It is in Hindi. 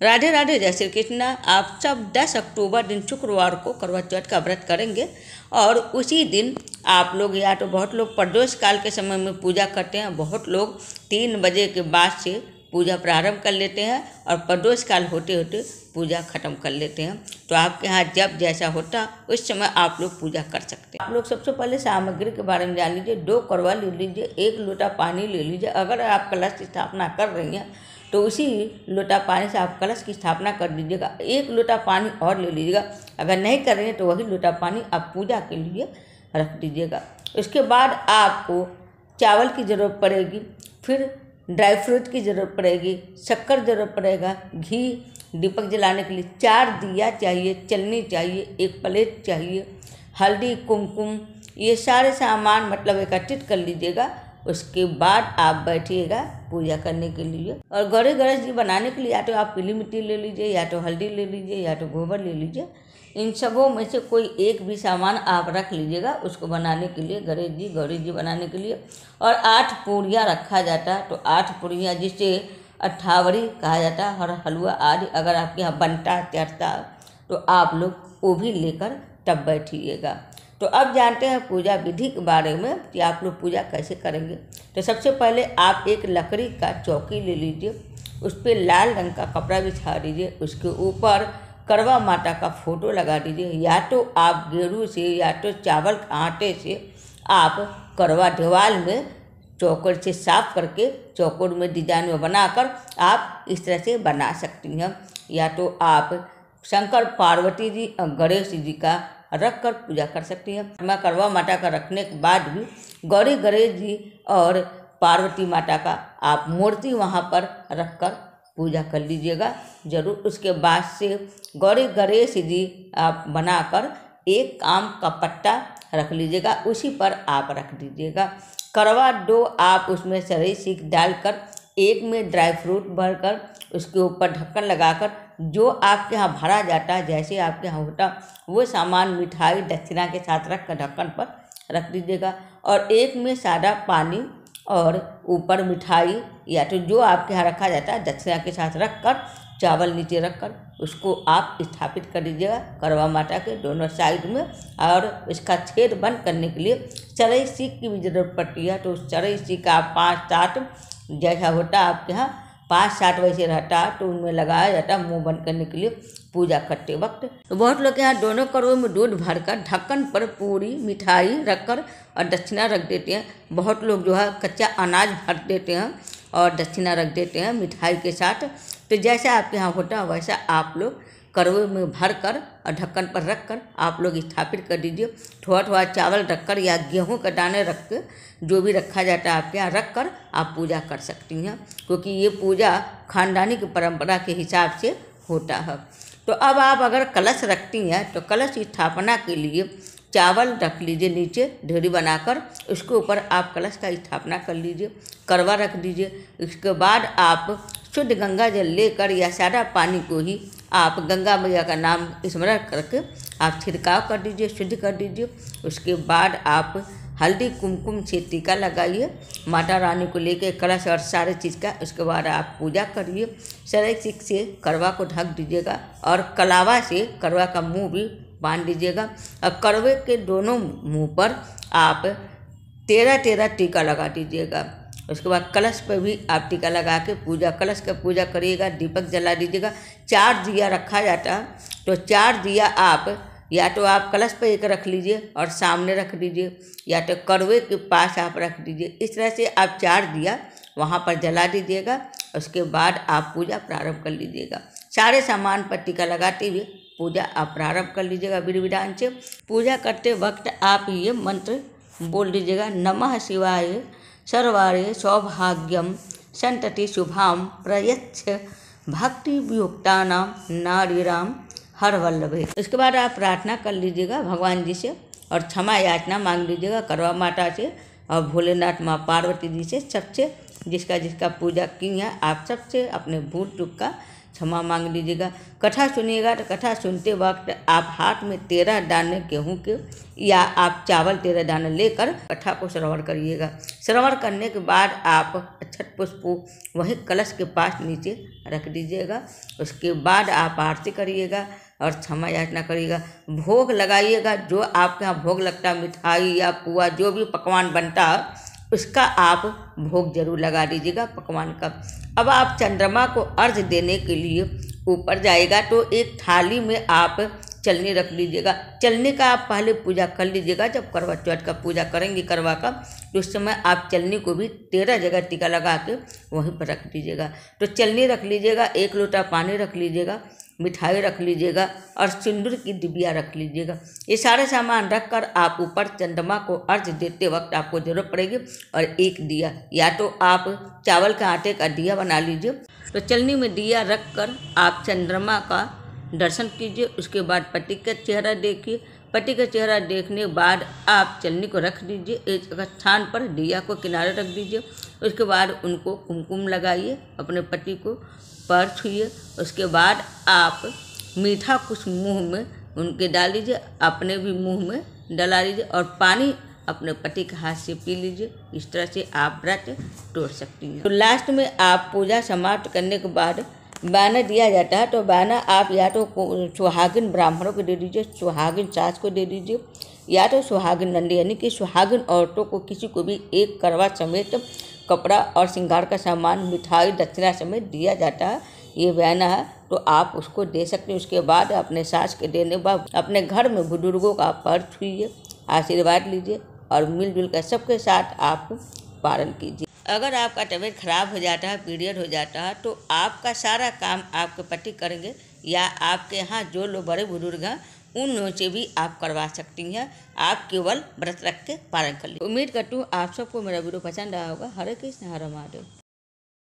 राधे राधे, जय श्री कृष्ण। आप सब 10 अक्टूबर दिन शुक्रवार को करवा चौथ का व्रत करेंगे और उसी दिन आप लोग, या तो बहुत लोग प्रदोष काल के समय में पूजा करते हैं, बहुत लोग 3 बजे के बाद से पूजा प्रारंभ कर लेते हैं और प्रदोष काल होते होते पूजा खत्म कर लेते हैं। तो आपके यहाँ जब जैसा होता उस समय आप लोग पूजा कर सकते हैं। आप लोग सबसे पहले सामग्री के बारे में जान लीजिए। 2 करवा ले लीजिए, 1 लोटा पानी ले लीजिए। अगर आप कलश की स्थापना कर रही हैं तो उसी लोटा पानी से आप कलश की स्थापना कर दीजिएगा। 1 लोटा पानी और ले लीजिएगा। अगर नहीं कर रहे हैं तो वही लोटा पानी आप पूजा के लिए रख दीजिएगा। उसके बाद आपको चावल की ज़रूरत पड़ेगी, फिर ड्राई फ्रूट की ज़रूरत पड़ेगी, शक्कर ज़रूरत पड़ेगा, घी, दीपक जलाने के लिए 4 दिया चाहिए, चलनी चाहिए, 1 प्लेट चाहिए, हल्दी, कुमकुम, ये सारे सामान मतलब एकत्रित कर लीजिएगा। उसके बाद आप बैठिएगा पूजा करने के लिए। और गौरी गणेश जी बनाने के लिए या तो आप पीली मिट्टी ले लीजिए, या तो हल्दी ले लीजिए, या तो गोबर ले लीजिए। इन सबों में से कोई एक भी सामान आप रख लीजिएगा उसको बनाने के लिए, गणेश जी गौरी जी बनाने के लिए। और 8 पूड़ियाँ रखा जाता है, तो 8 पूड़ियाँ जिसे अठावरी कहा जाता है, और हलवा आदि अगर आपके यहाँ बनता चढ़ता तो आप लोग वो भी लेकर तब बैठिएगा। तो अब जानते हैं पूजा विधि के बारे में कि आप लोग पूजा कैसे करेंगे। तो सबसे पहले आप एक लकड़ी का चौकी ले लीजिए, उस पर लाल रंग का कपड़ा बिछा दीजिए, उसके ऊपर करवा माता का फोटो लगा दीजिए। या तो आप गेरू से या तो चावल के आटे से आप करवा दीवार में चौकोर से साफ करके चौकोर में डिजाइन में बनाकर आप इस तरह से बना सकती हैं। या तो आप शंकर पार्वती जी और गणेश जी का रख कर पूजा कर सकती हैं। मैं करवा माता का रखने के बाद भी गौरी गणेश जी और पार्वती माता का आप मूर्ति वहाँ पर रख कर पूजा कर लीजिएगा जरूर। उसके बाद से गौरी गणेश जी आप बनाकर एक आम का पत्ता रख लीजिएगा, उसी पर आप रख दीजिएगा। करवा 2 आप उसमें सरई सीख डालकर, एक में ड्राई फ्रूट भरकर, उसके ऊपर ढक्कन लगाकर जो आपके यहाँ भरा जाता है, जैसे आपके यहाँ होता वो सामान मिठाई दक्षिणा के साथ रख कर ढक्कन पर रख दीजिएगा। और एक में सादा पानी और ऊपर मिठाई या तो जो आपके यहाँ रखा जाता है दक्षिणा के साथ रख कर, चावल नीचे रख कर उसको आप स्थापित कर दीजिएगा करवा माता के दोनों साइड में। और इसका छेद बंद करने के लिए चरई सीख की भी ज़रूरत पड़ती है। तो उस चरई सीख का 5-7 जैसा होता है आपके यहाँ 5-7 वैसे रहता है, तो उनमें लगाया जाता है मुंह बंद करने के लिए पूजा करते वक्त। तो बहुत लोग यहाँ दोनों करवों में दूध भरकर ढक्कन पर पूरी मिठाई रखकर और दक्षिणा रख देते हैं। बहुत लोग जो है कच्चा अनाज भर देते हैं और दक्षिणा रख देते हैं मिठाई के साथ। तो जैसा आपके यहाँ होता है वैसा आप लोग करवे में भर कर और ढक्कन पर रख कर आप लोग स्थापित कर दीजिए। थोड़ा थोड़ा चावल रख कर या गेहूं के दाने रख के जो भी रखा जाता है आपके यहाँ रख कर आप पूजा कर सकती हैं, क्योंकि ये पूजा खानदानी की परंपरा के हिसाब से होता है। तो अब आप अगर कलश रखती हैं तो कलश की स्थापना के लिए चावल रख लीजिए नीचे ढेरी बनाकर, उसके ऊपर आप कलश का स्थापना कर लीजिए, करवा रख दीजिए। इसके बाद आप शुद्ध गंगा जल लेकर या सादा पानी को ही आप गंगा मैया का नाम स्मरण करके आप छिड़काव कर दीजिए, शुद्ध कर दीजिए। उसके बाद आप हल्दी कुमकुम से टीका लगाइए माता रानी को लेके कलश और सारे चीज़ का। उसके बाद आप पूजा करिए। सरई सीख से करवा को ढक दीजिएगा और कलावा से करवा का मुंह भी बांध दीजिएगा। और करवे के दोनों मुंह पर आप 13 टीका लगा दीजिएगा। उसके बाद कलश पर भी आप टीका लगा के कलश का पूजा करिएगा, दीपक जला दीजिएगा। 4 दिया रखा जाता है, तो 4 दिया आप या तो आप कलश पर एक रख लीजिए और सामने रख दीजिए, या तो करवे के पास आप रख दीजिए। इस तरह से आप 4 दिया वहाँ पर जला दीजिएगा। उसके बाद आप पूजा प्रारंभ कर लीजिएगा। सारे सामान पर टीका लगाते हुए पूजा आप प्रारंभ कर लीजिएगा विधि विधान से। पूजा करते वक्त आप ये मंत्र बोल दीजिएगा, नमः शिवाय सर्वार्य सौभाग्यम संतति शुभाम प्रयच्छ भक्ति वियुक्तानां नारीराम हर वल्लभे। इसके बाद आप प्रार्थना कर लीजिएगा भगवान जी से और क्षमा याचना मांग लीजिएगा करवा माता से और भोलेनाथ माँ पार्वती जी से, सबसे जिसका जिसका पूजा की है आप सबसे अपने भूल चूक का क्षमा मांग लीजिएगा। कथा सुनिएगा तो कथा सुनते वक्त आप हाथ में 13 दाने गेहूं के या आप चावल 13 दाने लेकर कथा को श्रवण करिएगा। श्रवण करने के बाद आप अक्षत पुष्प वहीं कलश के पास नीचे रख दीजिएगा। उसके बाद आप आरती करिएगा और क्षमा याचना करिएगा। भोग लगाइएगा, जो आपके यहाँ भोग लगता है, मिठाई या पुआ जो भी पकवान बनता है उसका आप भोग जरूर लगा दीजिएगा पकवान का। अब आप चंद्रमा को अर्घ देने के लिए ऊपर जाएगा तो एक थाली में आप चलनी रख लीजिएगा। चलनी का आप पहले पूजा कर लीजिएगा। जब करवा चौथ का पूजा करेंगे करवा का तो उस समय आप चलनी को भी 13 जगह टीका लगा के वहीं पर रख दीजिएगा। तो चलनी रख लीजिएगा, 1 लोटा पानी रख लीजिएगा, मिठाई रख लीजिएगा और सिंदूर की डिबिया रख लीजिएगा। ये सारे सामान रख कर आप ऊपर चंद्रमा को अर्घ देते वक्त आपको जरूरत पड़ेगी। और एक दिया, या तो आप चावल के आटे का दिया बना लीजिए। तो चलनी में दिया रख कर आप चंद्रमा का दर्शन कीजिए। उसके बाद पति का चेहरा देखिए। पति का चेहरा देखने के बाद आप चलनी को रख दीजिए एक स्थान पर, दिया को किनारे रख दीजिए। उसके बाद उनको कुमकुम लगाइए, अपने पति को पैर छुइए। उसके बाद आप मीठा कुछ मुंह में उनके डाल लीजिए, अपने भी मुंह में डला लीजिए और पानी अपने पति के हाथ से पी लीजिए। इस तरह से आप व्रत तोड़ सकती हैं। तो लास्ट में आप पूजा समाप्त करने के बाद बाना दिया जाता है। तो बाना आप या तो सुहागिन ब्राह्मणों को दे दीजिए, सुहागिन सास को दे दीजिए, या तो सुहागिन नंदी यानी कि सुहागिन औरतों को किसी को भी एक करवा समेत कपड़ा और श्रृंगार का सामान, मिठाई, दक्षिणा समेत दिया जाता है। ये बयाना है तो आप उसको दे सकते हैं। उसके बाद अपने सास के देने के बाद अपने घर में बुजुर्गों का पैर छुइए, आशीर्वाद लीजिए और मिलजुल कर सबके साथ आप पालन कीजिए। अगर आपका तबीयत खराब हो जाता है, पीरियड हो जाता है, तो आपका सारा काम आपके पति करेंगे या आपके यहाँ जो लोग बड़े बुजुर्ग हैं उन लोगों से भी आप करवा सकती हैं। आप केवल व्रत रख के पालन कर लीजिए। उम्मीद करती हूँ आप सबको मेरा वीडियो पसंद आया होगा। हरे कृष्ण, हरे महादेव।